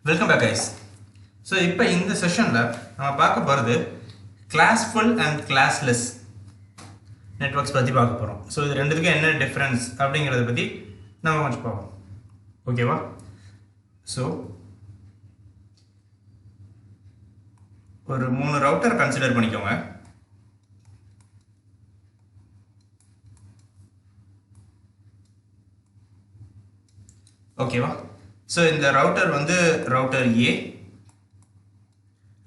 Welcome back guys. So இப்போ இந்த செஷன்ல நம்ம பார்க்க போறது classful and classless networks பத்தி பார்க்க போறோம். So இது ரெண்டுத்துக்கு என்ன டிஃபரன்ஸ் அப்படிங்கறத பத்தி நாம கொஞ்சம் பார்ப்போம். ஓகேவா? So ஒரு மூணு ரவுட்டர் கன்சிடர் பண்ணிக்கோங்க. ஓகேவா? So இந்த router வந்து router A,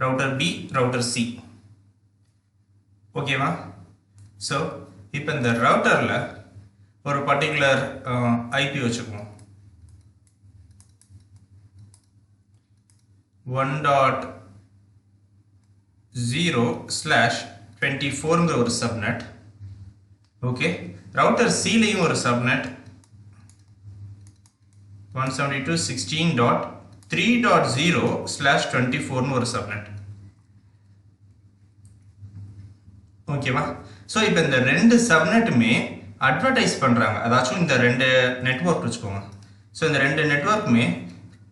router B, router C. ஓகேவா? So இப்போ இந்த routerல ஒரு particular IP வச்சுக்குவோம். 1.0/24ங்கிற ஒரு subnet. ஓகே, router C லயும் ஒரு subnet 172.16.3.0/24 னு ஒரு subnet. ஓகேவா? சோ இப்போ இந்த ரெண்டு சப்நெட்டுமே அட்வர்டைஸ் பண்றாங்க. அதாச்சும் இந்த ரெண்டு நெட்வொர்க் வெச்சுக்கோங்க. சோ இந்த ரெண்டு நெட்வொர்க்குமே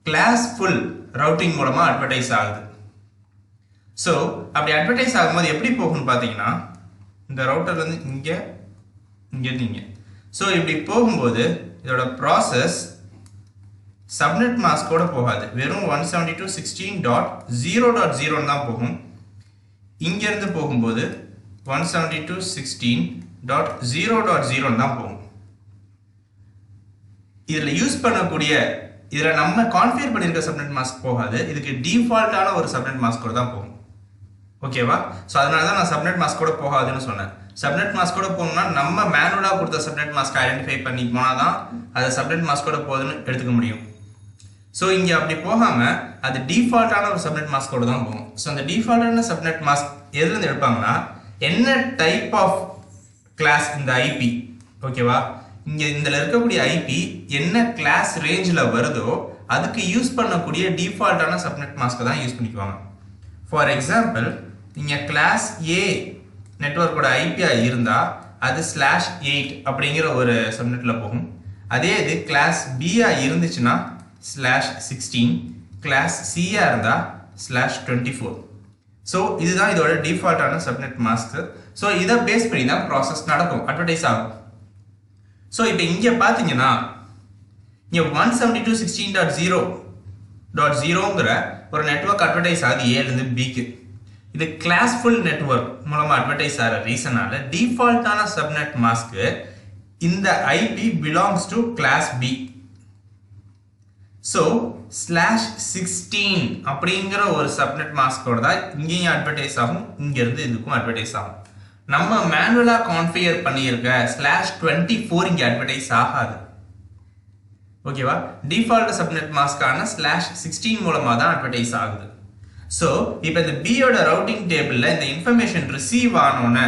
classful ரூட்டிங் மூலமா அட்வர்டைஸ் ஆகுது. சோ அப்படி அட்வர்டைஸ் ஆகும்போது எப்படி போகும்னு பாத்தீங்கன்னா இந்த ரவுட்டர்ல இருந்து இங்க இருந்து இங்க. சோ இப்படி போகும்போது இதோட process subnet mask ஓட போகாது. வெறும் 172.16.0.0 தான் போகும். இங்க இருந்து போகும்போது 172.16.0.0 தான் போகும். இதுல யூஸ் பண்ணக்கூடிய இதுல நம்ம கான்ஃபிகர் பண்ணிருக்க subnet mask போகாது. இதுக்கு டிஃபால்ட்டான ஒரு subnet mask கூட தான் போகும். ஓகேவா? சோ அதனால தான் நான் subnet mask கூட போகாதுன்னு சொன்னேன். subnet mask கூட போகணும்னா நம்ம மேனுவலா கொடுத்த subnet mask ஐடென்டிஃபை பண்ணி போனா தான் அது subnet mask கூட போகுதுன்னு எடுத்துக்க முடியும். சோ இங்க அப்படி போகாம அது டிஃபால்ட்டான ஒரு subnet mask கூட தான் போகும். சோ அந்த டிஃபால்ட்டான subnet mask எதுல இருந்து எடுப்பாங்கன்னா என்ன டைப் ஆஃப் கிளாஸ் இந்த IP, ஓகேவா? இங்க இதுல இருக்கக்கூடிய IP என்ன கிளாஸ் ரேஞ்சில வருதோ அதுக்கு யூஸ் பண்ணக்கூடிய டிஃபால்ட்டான subnet mask தான் யூஸ் பண்ணிக்குவாங்க. ஃபார் எக்ஸாம்பிள் இங்க கிளாஸ் A நெட்வொர்க்கோட IP இருந்தா அது /8 அப்படிங்கிற ஒரு சப்நெட்ல போகும். அதே இது கிளாஸ் B இருந்துச்சுன்னா /16, கிளாஸ் C இருந்தா /24. சோ இதுதான் இதோட டிஃபால்ட்டான சப்நெட் மாஸ்க். சோ இத பேஸ் பண்ணி தான் process நடக்கும், அட்வர்டைஸ் ஆகும். சோ இப்போ இங்க பாத்தீங்கன்னா இங்க 172.16.0.0ங்கற ஒரு நெட்வொர்க் அட்வர்டைஸ் ஆகுது A ல இருந்து B க்கு. இது classful நெட்வொர்க் மூலமா அட்வர்டைஸ் ஆற ரீசனால டிஃபால்ட்டான சப்நெட் மாஸ்க் இந்த IP belongs to class B. So /16 அப்படிங்கிற ஒரு சப்நெட் மாஸ்கோட தான் இங்கேயும் அட்வர்டைஸ் ஆகும், இங்க இருந்து இதுக்கும் அட்வர்டைஸ் ஆகும். நம்ம மேனுவலா கான்ஃபிகர் பண்ணியிருக்க /24 இங்க அட்வர்டைஸ் ஆகாது. ஓகேவா? டிஃபால்ட் சப்நெட் மாஸ்கான /16 மூலமா தான் அட்வர்டைஸ் ஆகுது. சோ இப்போ இந்த B யோட ரூட்டிங் டேபிள்ல இந்த இன்ஃபர்மேஷன் ரிசீவ் ஆனோனே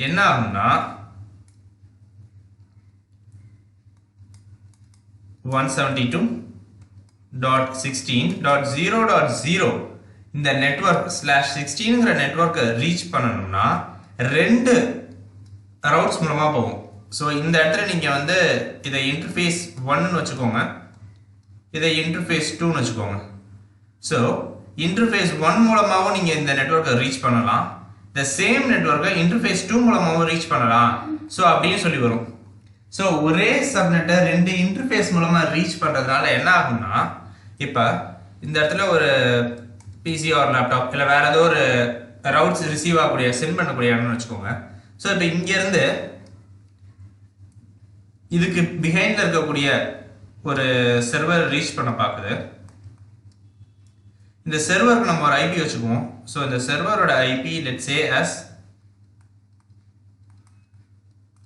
என்ன ஆகும்னா 172.16.0.0 இந்த நெட்வொர்க் /16ங்கற நெட்வொர்க்கை ரீச் பண்ணனும்னா ரெண்டு ரவுட்ஸ் மூலமா போகும். சோ இந்த இடத்துல நீங்க வந்து இதை இன்டர்ஃபேஸ் 1 ன்னு வெச்சுக்கோங்க, இதை இன்டர்ஃபேஸ் 2 ன்னு வெச்சுக்கோங்க. சோ இன்டர்ஃபேஸ் 1 மூலமாவும் நீங்க இந்த நெட்வொர்க்கை ரீச் பண்ணலாம், the same நெட்வொர்க்கை இன்டர்ஃபேஸ் 2 மூலமாவும் ரீச் பண்ணலாம். சோ அப்படியே சொல்லி வரும். சோ ஒரே சப்நெட்டை ரெண்டு இன்டர்ஃபேஸ் மூலமா ரீச் பண்றதுனால என்ன ஆகும்னா இப்ப இந்த இடத்துல ஒரு PC ஆர் லேப்டாப் இல்ல வேற ஏதோ ஒரு ரவுட்ஸ் ரிசீவ் ஆகக்கூடிய சென்ட் பண்ணக்கூடிய இடம்னு வெச்சுக்கோங்க. சோ இப்போ இங்க இருந்து இதுக்கு பிஹைண்ட்ல இருக்கக்கூடிய ஒரு சர்வர் ரீச் பண்ண பாக்குது. இந்த சர்வருக்கு நம்ம ஒரு IP வெச்சுக்குவோம். சோ இந்த சர்வரோட IP let's say as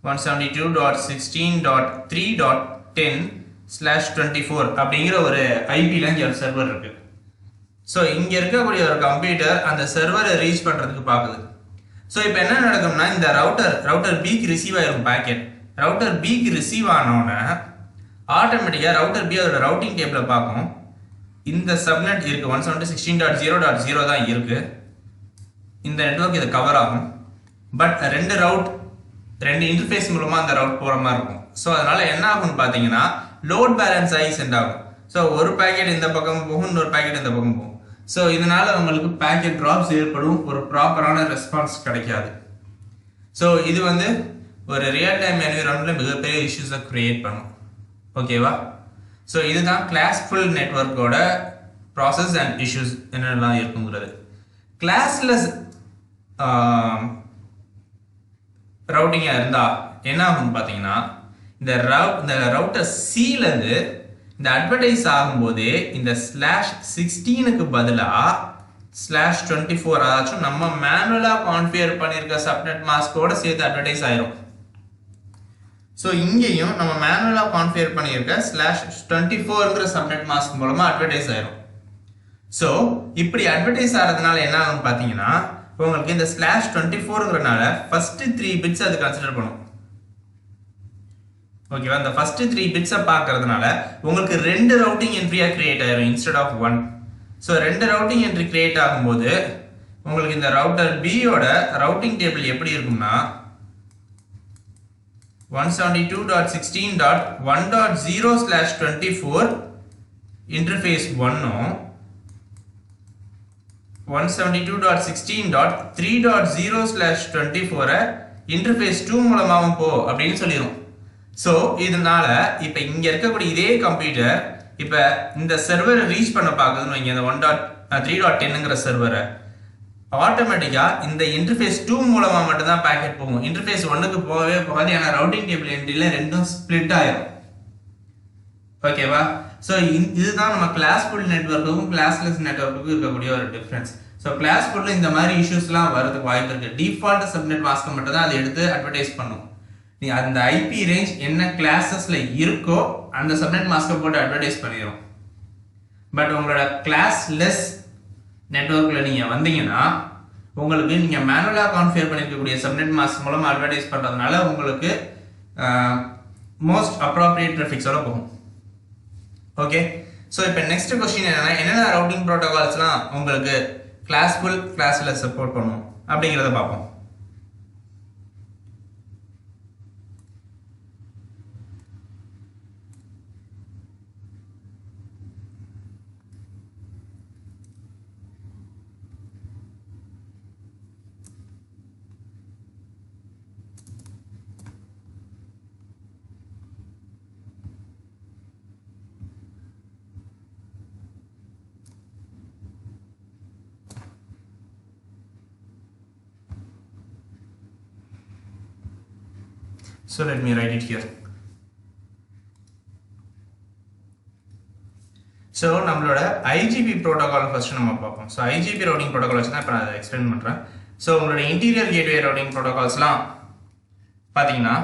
172.16.3.10/24 அப்படிங்கிற ஒரு IP ல இங்க ஒரு சர்வர் இருக்கு. சோ இங்க இருக்கக்கூடிய ஒரு கம்ப்யூட்டர் அந்த சர்வரை ரீச் பண்றதுக்கு பாக்குது. சோ இப்போ என்ன நடக்கும்னா இந்த ரவுட்டர் B க்கு ரிசீவ் ஆயிரும் பாக்கெட். ரவுட்டர் B க்கு ரிசீவ் ஆனோனே ஆட்டோமேட்டிக்கா ரவுட்டர் B அதோட ரூட்டிங் டேபிள பார்க்கும். இந்த சப்நெட் இருக்கு 172.16.0.0 தான் இருக்கு. இந்த நெட்வொர்க் இது கவர் ஆகும். பட் ரெண்டு இன்டர்ஃபேஸ் மூலமா அந்த ரவுட் போற மாதிரி இருக்கும். சோ அதனால என்ன ஆகும்னு பாத்தீங்கன்னா லோட் பேலன்ஸ் ஆகி சென்ட் ஆகும். ஸோ ஒரு பேக்கெட் இந்த பக்கம் போகும், இன்னொரு பேக்கெட் இந்த பக்கம் போகும். ஸோ இதனால உங்களுக்கு பேக்கெட் ட்ராப்ஸ் ஏற்படும், ஒரு ப்ராப்பரான ரெஸ்பான்ஸ் கிடைக்காது. ஸோ இது வந்து ஒரு ரியல் டைம் என்விரான்மெண்ட்ல மிகப்பெரிய இஷ்யூஸை கிரியேட் பண்ணும். ஓகேவா? ஸோ இதுதான் கிளாஸ்ஃபுல் நெட்வொர்க்கோட ப்ராசஸ் அண்ட் இஷ்யூஸ் என்னெல்லாம் இருக்குங்கிறது. கிளாஸ்லெஸ் ரவுட்டிங்காக இருந்தால் என்ன ஆகும்னு பார்த்தீங்கன்னா, இந்த ரவுட்டர் சிலேருந்து இந்த அட்வர்டைஸ் ஆகும்போதே இந்த /16க்கு பதிலாக /24 அதாச்சும் நம்ம மேனுவலாக கான்ஃபிகர் பண்ணியிருக்க சப்நெட் மாஸ்கோட சேர்த்து அட்வர்டைஸ் ஆயிரும். ஸோ இங்கேயும் நம்ம மேனுவலாக கான்ஃபிகர் பண்ணியிருக்க /24ங்கிற சப்நெட் மாஸ்க் மூலமாக அட்வர்டைஸ் ஆயிரும். ஸோ இப்படி அட்வர்டைஸ் ஆகிறதுனால என்ன ஆகும்னு பார்த்தீங்கன்னா, உங்களுக்கு இந்த /24ங்கிறனால ஃபர்ஸ்ட் 3 பிட்ஸ் அது கன்சிடர் பண்ணும். ஓகேவா? இந்த ஃபர்ஸ்ட் 3 பிட்ஸை பார்க்கறதுனால உங்களுக்கு 2 ரவுட்டிங் என்ட்ரியா கிரியேட் ஆயிரும் instead of 1. So 2 routing entry create ஆகும்போது உங்களுக்கு இந்த ரவுட்டர் பியோட ரவுட்டிங் டேபிள் எப்படி இருக்கும்னா 172.16.1.0/24 இன்டர்ஃபேஸ் 1ம் 172.16.3.0/24 இன்டர்ஃபேஸ் 2 மூலமாகவும் போ அப்படின்னு சொல்லிடும். ஸோ இதனால இப்போ இங்கே இருக்கக்கூடிய இதே கம்ப்யூட்டர் இப்போ இந்த சர்வரை ரீச் பண்ண பார்க்குதுன்னு வைங்க, இந்த 1.3.10ங்கிற சர்வரை ஆட்டோமேட்டிக்காக இந்த இன்டர்ஃபேஸ் 2 மூலமாக மட்டும்தான் பேக்கெட் போகும். இன்டர்ஃபேஸ் 1க்கு போகவே போகாது. ஏன்னா ரவுட்டிங் டேபிள் என்ட்ரியில் ரெண்டும் ஸ்ப்ளிட் ஆயிரும். ஓகேவா? ஸோ இதுதான் நம்ம கிளாஸ்ஃபுல் நெட்வொர்க்குக்கும் கிளாஸ்லெஸ் நெட்வொர்க்குக்கும் இருக்கக்கூடிய ஒரு டிஃப்ரென்ஸ். ஸோ கிளாஸ்ஃபுல்ல இந்த மாதிரி இஷ்யூஸ்லாம் வரதுக்கு வாய்ப்பு இருக்கு. டிஃபால்ட் சப்நெட் மாஸ்க் மட்டும் தான் அதை எடுத்து அட்வர்டைஸ் பண்ணும். நீ அந்த ஐபி ரேஞ்ச் என்ன கிளாஸஸ்ல இருக்கோ அந்த சப்நெட் மாஸ்கை போட்டு அட்வர்டைஸ் பண்ணிடும். பட் உங்களோட கிளாஸ்லெஸ் நெட்வொர்க்ல நீங்க வந்தீங்கன்னா உங்களுக்கு நீங்க மேனுவலா கான்ஃபிகர் பண்ணிருக்கக்கூடிய சப்நெட் மாஸ்க் மூலமா அட்வர்டைஸ் பண்றதுனால உங்களுக்கு மோஸ்ட் அப்ரோப்ரியேட் ட்ராஃபிக்ஸோட போகும். ஓகே, ஸோ இப்போ நெக்ஸ்ட் கொஸ்டின் என்னென்ன ரவுட்டிங் ப்ரோட்டோகால்ஸ்லாம் உங்களுக்கு கிளாஸ்ஃபுல் கிளாஸ்லெஸ் சப்போர்ட் பண்ணும் அப்படிங்கிறத பார்ப்போம். So let me write it here. So நம்மளோட IGP protocol first நம்ம பார்ப்போம். So IGP routing protocol வச்சு தான் இப்போ நான் அதை எக்ஸ்பிளைன் பண்ணுறேன். ஸோ உங்களோட இன்டீரியர் கேட்வே ரவுட்டிங் ப்ரோட்டோகால்ஸ்லாம் பார்த்தீங்கன்னா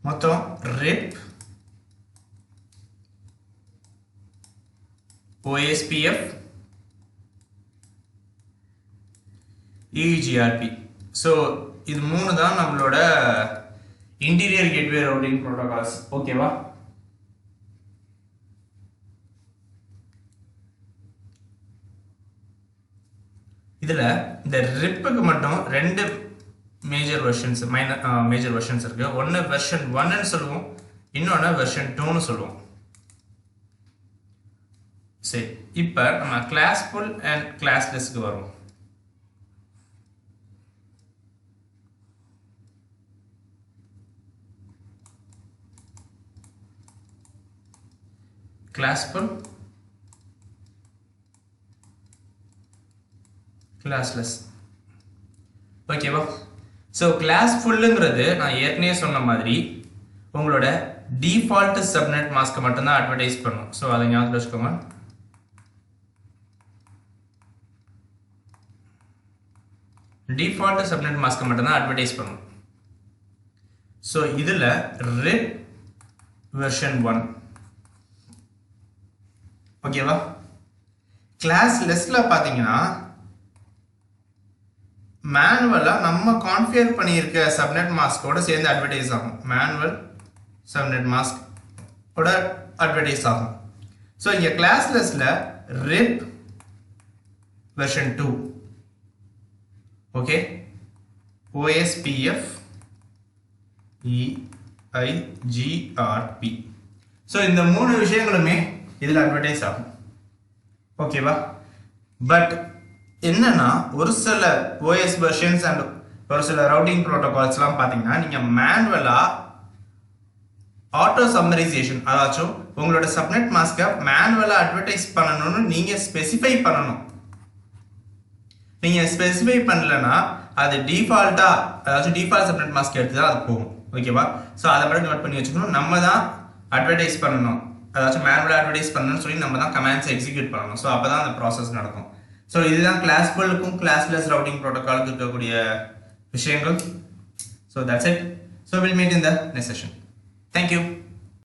மொத்தம் RIP, OSPF, EGRP. ஸோ இது 3 தான் நம்மளோட இன்டீரியர் கேட்வே ரவுட்டிங் ப்ரோட்டோகால்ஸ். ஓகேவா? இதில் இந்த RIPக்கு மட்டும் 2 மேஜர் வெர்ஷன்ஸ் இருக்கு. ஒன்று வெர்ஷன் 1ன்னு சொல்லுவோம், இன்னொன்று வெர்ஷன் 2ன்னு சொல்லுவோம். சரி, இப்போ நம்ம கிளாஸ்ஃபுல் அண்ட் கிளாஸ்லெஸ்க்கு வருவோம். Classful, classless. ஓகேவா? ஸோ கிளாஸ்ஃபுல்லுங்கிறது நான் ஏற்கனவே சொன்ன மாதிரி உங்களோட டிஃபால்ட் சப்நெட் மாஸ்க் மட்டும்தான் அட்வர்டைஸ் பண்ணும். ஸோ அதை ஞாபகம் வச்சுக்கோங்க. டிஃபால்ட் சப்நெட் மாஸ்க் மட்டும்தான் அட்வர்டைஸ் பண்ணும். ஸோ இதில் RIP வெர்ஷன் 1. ஓகேவா? கிளாஸ்லெஸ்ல பார்த்தீங்கன்னா மேனுவலா நம்ம கான்ஃபிகர் பண்ணியிருக்க சப்நெட் மாஸ்கோட சேர்ந்து அட்வர்டைஸ் ஆகும். மேனுவல் சப்நெட் மாஸ்கோட அட்வர்டைஸ் ஆகும். ஸோ இங்கே கிளாஸ்லெஸ்ல RIP version 2. Okay, OSPF EIGRP. So இந்த மூணு விஷயங்களுமே இதில் அட்வர்டைஸ் ஆகும். ஓகேவா? பட் என்னன்னா ஒரு சில OS வெர்ஷன்ஸ் அண்ட் ஒரு சில ரவுட்டிங் ப்ரோட்டோகால்ஸ்லாம் பார்த்தீங்கன்னா நீங்கள் மேனுவலாக ஆட்டோ சம்மரைசேஷன், அதாச்சும் உங்களோட சப்நெட் மாஸ்கை மேனுவலாக அட்வர்டைஸ் பண்ணணும்னு நீங்கள் ஸ்பெசிஃபை பண்ணணும். நீங்கள் ஸ்பெசிஃபை பண்ணலன்னா அது டிஃபால்ட்டாக, அதாச்சும் டிஃபால்ட் சப்நெட் மாஸ்க் எடுத்து தான் அது போகும். ஓகேவா? ஸோ அதை மட்டும் நோட் பண்ணி வச்சுக்கணும். நம்ம தான் அட்வர்டைஸ் பண்ணணும், அதாச்சும் மேனுவலாக அட்வர்டைஸ் பண்ணணும்னு சொல்லி நம்ம தான் கமாண்ட்ஸை எக்ஸிக்யூட் பண்ணணும். ஸோ அப்போ தான் அந்த ப்ராசஸ் நடக்கும். ஸோ இதுதான் கிளாஸ்ஃபுல்லுக்கும் கிளாஸ்லெஸ் ரவுட்டிங் ப்ரோட்டோகாலுக்கு இருக்கக்கூடிய விஷயங்கள். So that's it. So will meet in the next session. Thank you.